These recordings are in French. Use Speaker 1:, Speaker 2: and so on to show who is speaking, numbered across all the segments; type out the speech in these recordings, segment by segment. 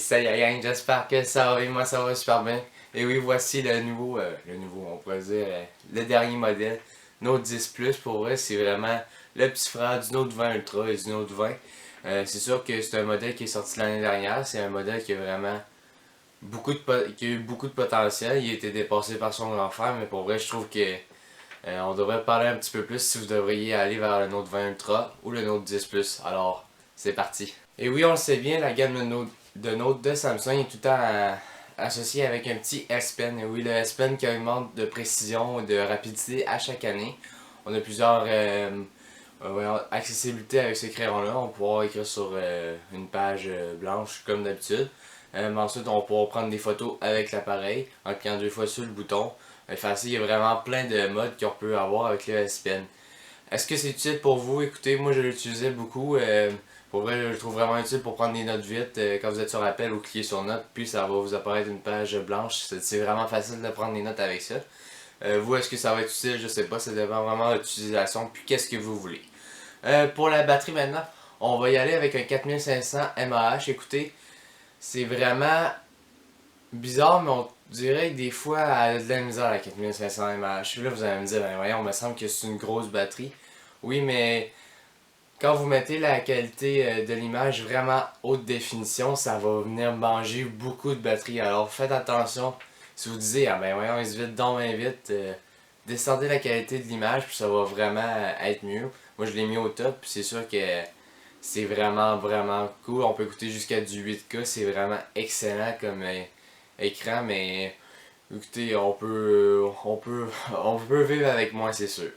Speaker 1: salut la gang, j'espère que ça va bien, moi ça va super bien. Et oui, voici on pourrait dire, le dernier modèle, Note 10 Plus. Pour vrai, c'est vraiment le petit frère du Note 20 Ultra et du Note 20. C'est sûr que c'est un modèle qui est sorti l'année dernière, c'est un modèle qui a vraiment qui a eu beaucoup de potentiel. Il a été dépassé par son grand frère, mais pour vrai, je trouve que on devrait parler un petit peu plus si vous devriez aller vers le Note 20 Ultra ou le Note 10 Plus. Alors, c'est parti. Et oui, on le sait bien, la gamme de Note de Samsung est tout le temps associée avec un petit S Pen. Et oui, le S Pen qui augmente de précision et de rapidité à chaque année. On a plusieurs accessibilités avec ce crayon-là. On pourra écrire sur une page blanche comme d'habitude. Ensuite, on pourra prendre des photos avec l'appareil en cliquant 2 fois sur le bouton. Il y a vraiment plein de modes qu'on peut avoir avec le S Pen. Est-ce que c'est utile pour vous? Écoutez, moi je l'utilisais beaucoup. Pour vrai, je le trouve vraiment utile pour prendre des notes vite. Quand vous êtes sur appel, vous cliquez sur notes, puis ça va vous apparaître une page blanche. C'est vraiment facile de prendre des notes avec ça. Vous, est-ce que ça va être utile? Je sais pas, ça dépend vraiment de l'utilisation, puis qu'est-ce que vous voulez. Pour la batterie maintenant, on va y aller avec un 4500 mAh. Écoutez, c'est vraiment bizarre, mais on dirait que des fois, elle a de la misère à 4500 mAh. Là, vous allez me dire, ben voyons, il me semble que c'est une grosse batterie. Oui, mais quand vous mettez la qualité de l'image vraiment haute définition, ça va venir manger beaucoup de batterie. Alors faites attention. Si vous disiez, ah ben voyons, il se vide donc bien vite, descendez la qualité de l'image, puis ça va vraiment être mieux. Moi, je l'ai mis au top, puis c'est sûr que c'est vraiment cool. On peut écouter jusqu'à du 8K, c'est vraiment excellent comme écran, mais écoutez, on peut vivre avec moins, c'est sûr.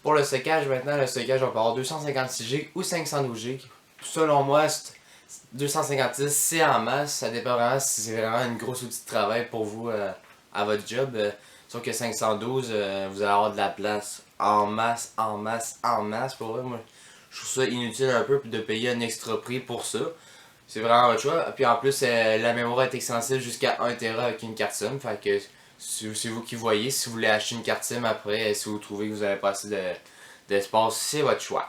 Speaker 1: Pour le stockage, maintenant, le stockage, on peut avoir 256 Go ou 512 Go. Selon moi, 256, c'est en masse. Ça dépend vraiment si c'est vraiment une grosse outil de travail pour vous à votre job. Sauf que 512, vous allez avoir de la place en masse, en masse, en masse. Pour vrai, moi, je trouve ça inutile un peu de payer un extra prix pour ça. C'est vraiment votre choix. Puis en plus, la mémoire est extensible jusqu'à 1 Tera avec une carte SIM. Fait que c'est vous qui voyez. Si vous voulez acheter une carte SIM après, si vous trouvez que vous avez pas assez d'espace, c'est votre choix.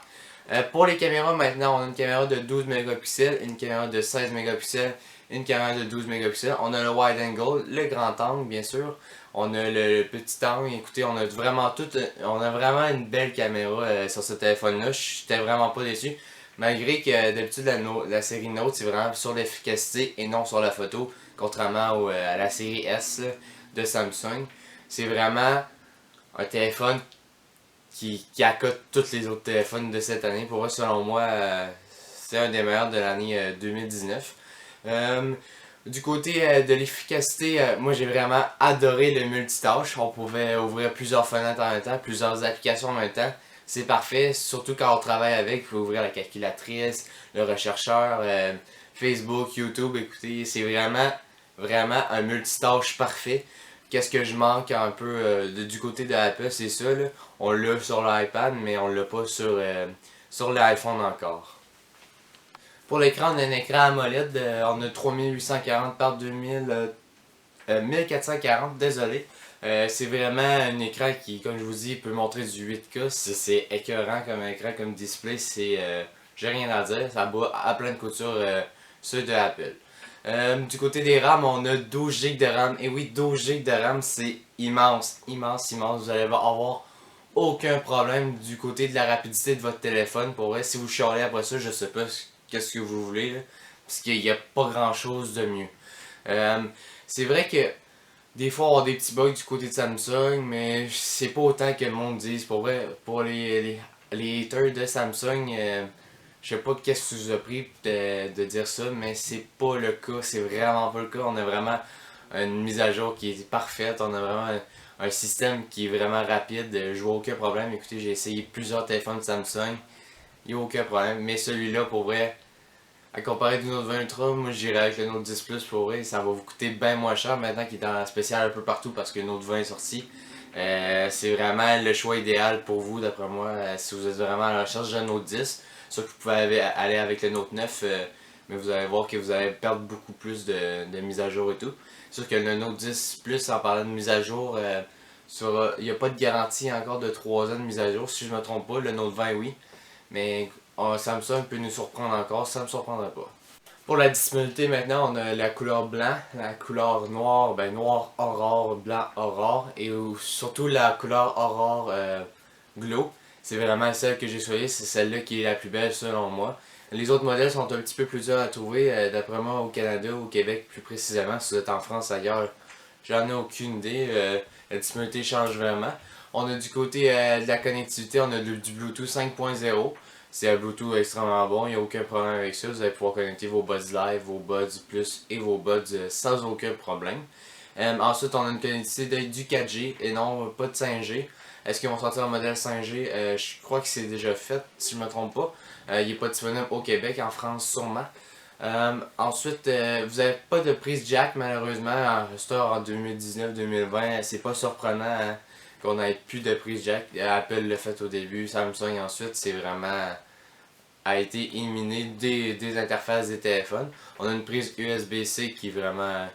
Speaker 1: Pour les caméras, maintenant, on a une caméra de 12 mégapixels, une caméra de 16 mégapixels, une caméra de 12 mégapixels. On a le wide angle, le grand angle, bien sûr. On a le petit angle. Écoutez, on a vraiment une belle caméra sur ce téléphone-là. J'étais vraiment pas déçu. Malgré que d'habitude la série Note c'est vraiment sur l'efficacité et non sur la photo, contrairement à la série S là, de Samsung. C'est vraiment un téléphone qui accote tous les autres téléphones de cette année. Pour moi, selon moi, c'est un des meilleurs de l'année 2019. Du côté de l'efficacité, moi j'ai vraiment adoré le multitâche. On pouvait ouvrir plusieurs fenêtres en même temps, plusieurs applications en même temps. C'est parfait, surtout quand on travaille avec. Vous pouvez ouvrir la calculatrice, le rechercheur, Facebook, YouTube. Écoutez, c'est vraiment un multitâche parfait. Qu'est-ce que je manque un peu du côté de Apple, c'est ça. Là. On l'a sur l'iPad, mais on l'a pas sur l'iPhone encore. Pour l'écran, on a un écran AMOLED, on a 3840 par 1440, désolé. C'est vraiment un écran qui, comme je vous dis, peut montrer du 8K. C'est écœurant comme écran, comme display. J'ai rien à dire. Ça bat à plein de couture ceux de Apple. Du côté des RAM, on a 12 Go de RAM. Et oui, 12 Go de RAM, c'est immense, immense, immense. Vous allez avoir aucun problème du côté de la rapidité de votre téléphone. Pour vrai, si vous chialez après ça, je sais pas qu'est-ce que vous voulez. Là, parce qu'il n'y a pas grand chose de mieux. C'est vrai que des fois, on va avoir des petits bugs du côté de Samsung, mais c'est pas autant que le monde dise. Pour vrai, pour les haters de Samsung, je sais pas qu'est-ce que vous a pris de dire ça, mais c'est pas le cas. C'est vraiment pas le cas. On a vraiment une mise à jour qui est parfaite. On a vraiment un système qui est vraiment rapide. Je vois aucun problème. Écoutez, j'ai essayé plusieurs téléphones Samsung. Il n'y a aucun problème. Mais celui-là, pour vrai, à comparer du Note 20 Ultra, moi j'irais avec le Note 10 Plus pour vrai. Ça va vous coûter bien moins cher maintenant qu'il est en spécial un peu partout parce que le Note 20 est sorti. C'est vraiment le choix idéal pour vous, d'après moi, si vous êtes vraiment à la recherche d'un Note 10. Sauf que vous pouvez aller avec le Note 9, mais vous allez voir que vous allez perdre beaucoup plus de mise à jour et tout. C'est sûr que le Note 10 Plus, en parlant de mise à jour, il n'y a pas de garantie encore de 3 ans de mise à jour, si je ne me trompe pas. Le Note 20, oui. Mais Samsung peut nous surprendre encore, ça ne me surprendrait pas. Pour la disponibilité maintenant, on a la couleur blanc, la couleur noire, ben noir aurore, blanc aurore et surtout la couleur aurore glow. C'est vraiment celle que j'ai choisie, c'est celle-là qui est la plus belle selon moi. Les autres modèles sont un petit peu plus durs à trouver, d'après moi au Canada, au Québec plus précisément. Si vous êtes en France ailleurs, j'en ai aucune idée. La disponibilité change vraiment. On a du côté de la connectivité, on a du Bluetooth 5.0. C'est un Bluetooth extrêmement bon, il n'y a aucun problème avec ça. Vous allez pouvoir connecter vos buds live, vos buds plus et vos buds sans aucun problème. Ensuite, on a une connectivité du 4G et non pas de 5G. Est-ce qu'ils vont sortir un modèle 5G? Je crois que c'est déjà fait, si je ne me trompe pas. Il n'est pas disponible au Québec, en France sûrement. Ensuite, vous n'avez pas de prise jack malheureusement en store en 2019-2020. C'est pas surprenant hein, qu'on n'ait plus de prise jack. Apple l'a fait au début, Samsung ensuite, c'est vraiment a été éliminé des interfaces des téléphones. On a une prise USB-C qui est vraiment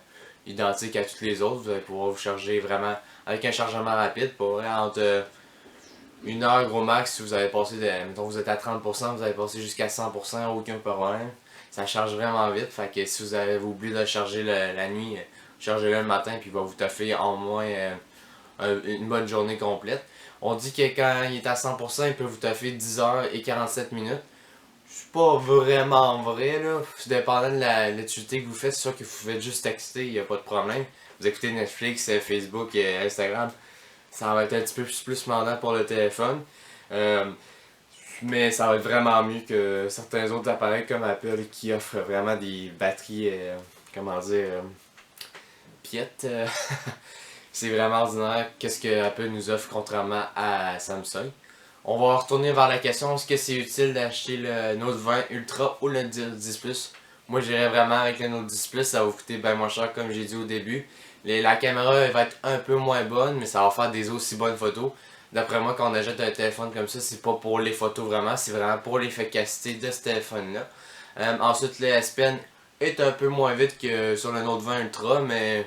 Speaker 1: identique à toutes les autres. Vous allez pouvoir vous charger vraiment avec un chargement rapide pour entre une heure gros max. Si vous avez passé mettons vous êtes à 30%, vous avez passé jusqu'à 100%, aucun problème. Ça charge vraiment vite. Fait que si vous avez oublié de le charger la nuit, chargez-le le matin puis il va vous toffer en moins une bonne journée complète. On dit que quand il est à 100%, il peut vous toffer 10 heures et 47 minutes. C'est pas vraiment vrai là. Dépendant de l'utilité que vous faites, c'est sûr que vous faites juste texter, il n'y a pas de problème. Vous écoutez Netflix, Facebook, Instagram, ça va être un petit peu plus mandant pour le téléphone. Mais ça va être vraiment mieux que certains autres appareils comme Apple qui offrent vraiment des batteries, comment dire, piètes. C'est vraiment ordinaire qu'est-ce que Apple nous offre contrairement à Samsung. On va retourner vers la question, est-ce que c'est utile d'acheter le Note 20 Ultra ou le 10 Plus? Moi j'irais vraiment avec le Note 10 Plus, ça va vous coûter bien moins cher comme j'ai dit au début. La caméra elle va être un peu moins bonne, mais ça va faire des aussi bonnes photos. D'après moi, quand on achète un téléphone comme ça, c'est pas pour les photos vraiment, c'est vraiment pour l'efficacité de ce téléphone-là. Ensuite, le S Pen est un peu moins vite que sur le Note 20 Ultra, mais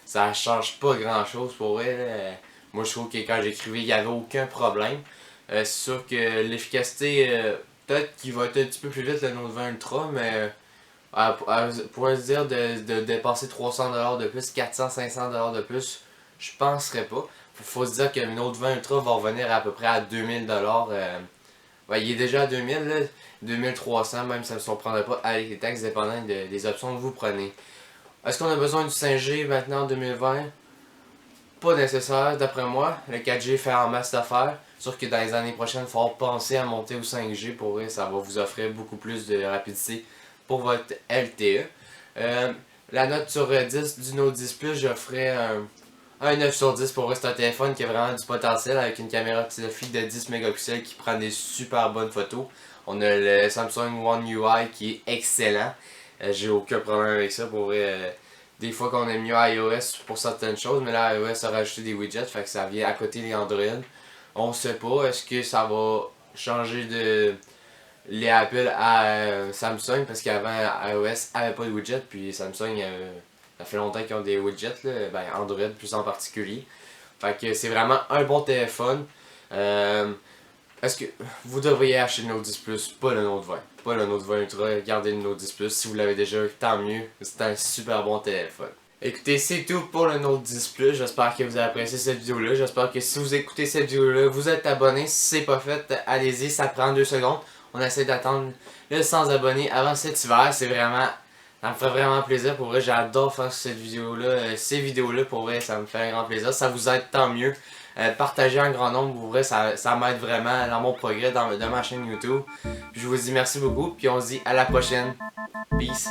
Speaker 1: ça change pas grand-chose pour elle. Moi, je trouve que quand j'écrivais, il n'y avait aucun problème. C'est sûr que l'efficacité, peut-être qu'il va être un petit peu plus vite le Note 20 Ultra, mais pour se dire de dépasser 300$ de plus, 400-500$ de plus, je penserais pas. Faut se dire que le Note 20 Ultra va revenir à peu près à 2000$. Ouais, il est déjà à 2000, là, 2300, même ça ne me surprendrait pas avec les taxes dépendant des options que vous prenez. Est-ce qu'on a besoin du 5G maintenant en 2020? Pas nécessaire d'après moi. Le 4G fait en masse d'affaires. Sauf que dans les années prochaines, il faut penser à monter au 5G pour vrai, ça va vous offrir beaucoup plus de rapidité pour votre LTE. La note sur 10 du Note 10 Plus, j'offrais un 9 sur 10 pour vrai. C'est un téléphone qui a vraiment du potentiel avec une caméra selfie de 10 mégapixels qui prend des super bonnes photos. On a le Samsung One UI qui est excellent. J'ai aucun problème avec ça pour vrai. Des fois qu'on aime mieux iOS pour certaines choses, mais là iOS a rajouté des widgets, fait que ça vient à côté des Android. On sait pas, est-ce que ça va changer de les Apple à Samsung, parce qu'avant iOS avait pas de widget, puis Samsung ça fait longtemps qu'ils ont des widgets, là, ben Android plus en particulier. Fait que c'est vraiment un bon téléphone. Est-ce que vous devriez acheter le Note 10 Plus, pas le Note 20. Pas le Note 20 Ultra, gardez le Note 10 Plus. Si vous l'avez déjà, tant mieux. C'est un super bon téléphone. Écoutez, c'est tout pour le Note 10 Plus. J'espère que vous avez apprécié cette vidéo-là. J'espère que si vous écoutez cette vidéo-là, vous êtes abonné. Si c'est pas fait, allez-y, ça prend 2 secondes. On essaie d'attendre le 100 abonnés avant cet hiver. C'est vraiment... Ça me fait vraiment plaisir. Pour vrai, j'adore faire cette vidéo-là. Ces vidéos-là, pour vrai, ça me fait un grand plaisir. Ça vous aide tant mieux. Partagez un grand nombre, pour vrai, ça m'aide vraiment dans mon progrès dans ma chaîne YouTube. Puis je vous dis merci beaucoup, puis on se dit à la prochaine. Peace.